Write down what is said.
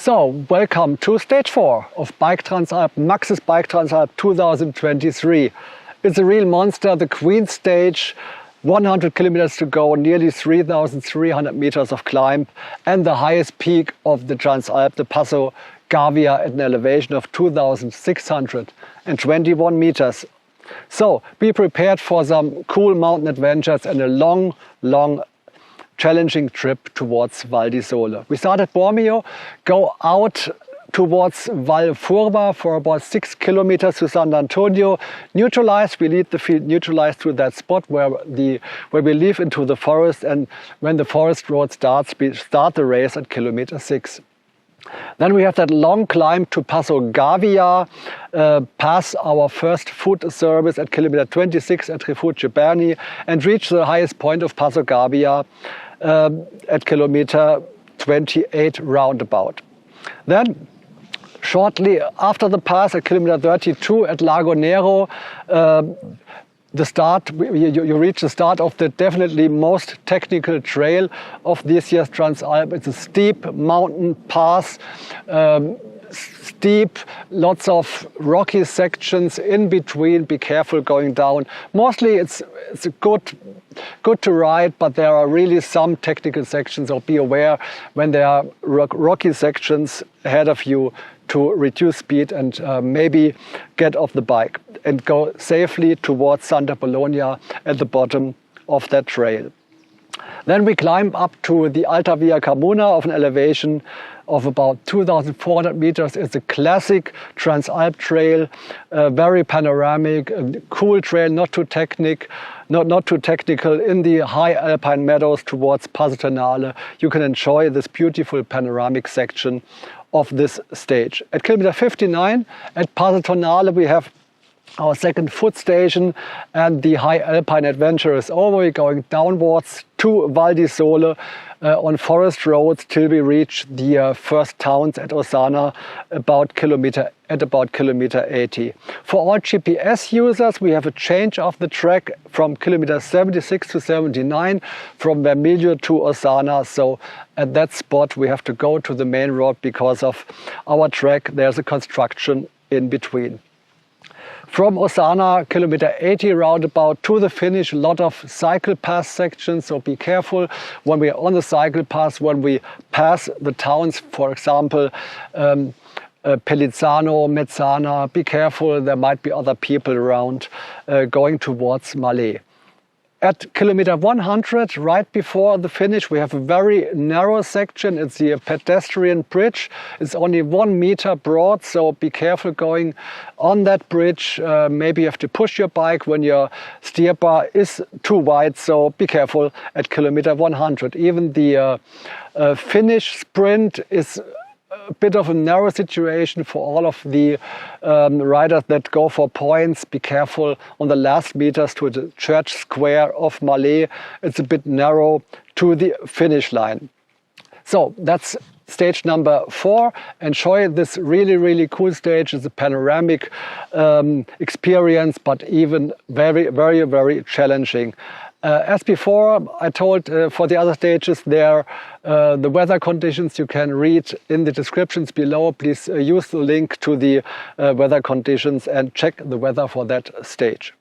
So, welcome to stage 4 of Bike Transalp, MAXXIS Bike Transalp 2023. It's a real monster, the Queen stage, 100 kilometers to go, nearly 3,300 meters of climb, and the highest peak of the Transalp, the Passo Gavia, at an elevation of 2,621 meters. So, be prepared for some cool mountain adventures and a long challenging trip towards Val di Sole. We start at Bormio, go out towards Val Furba for about 6 kilometers to San Antonio, neutralize, we lead the field neutralized to that spot where we leave into the forest, and when the forest road starts, we start the race at kilometer 6. Then we have that long climb to Passo Gavia, pass our first food service at kilometer 26 at Refugio Berni, and reach the highest point of Passo Gavia at kilometer 28 roundabout. Then, shortly after the pass at kilometer 32 at Lago Nero, you reach the start of the definitely most technical trail of this year's Transalp. It's a steep mountain pass, steep, lots of rocky sections in between. Be careful going down. Mostly it's good to ride, but there are really some technical sections, so be aware when there are rocky sections ahead of you to reduce speed and maybe get off the bike and go safely towards Santa Bologna at the bottom of that trail. Then we climb up to the Alta Via Carmona of an elevation of about 2,400 meters. It's a classic Transalp trail, very panoramic, a cool trail, not too technical. In the high alpine meadows towards Passo Tonale, you can enjoy this beautiful panoramic section of this stage. At kilometer 59 at Passo Tonale, we have our second food station, and the high alpine adventure is over. We're going downwards to Val di Sole on forest roads till we reach the first towns at Ossana at about kilometer 80. For all GPS users, we have a change of the track from kilometer 76 to 79 from Vermiglio to Ossana. So at that spot we have to go to the main road because of our track. There's a construction in between. From Ossana, kilometer 80 roundabout to the finish, a lot of cycle pass sections, so be careful when we are on the cycle pass, when we pass the towns, for example, Pellizzano, Mezzana, be careful, there might be other people around going towards Malé. At kilometer 100, right before the finish, we have a very narrow section. It's the pedestrian bridge. It's only 1 meter broad, so be careful going on that bridge. Maybe you have to push your bike when your steer bar is too wide, so be careful at kilometer 100. Even the finish sprint is a bit of a narrow situation for all of the riders that go for points. Be careful on the last meters to the church square of Malé. It's a bit narrow to the finish line. So that's stage number 4. Enjoy this really cool stage. It's a panoramic experience, but even very challenging. As before, I told for the other stages there, the weather conditions you can read in the descriptions below. Please use the link to the weather conditions and check the weather for that stage.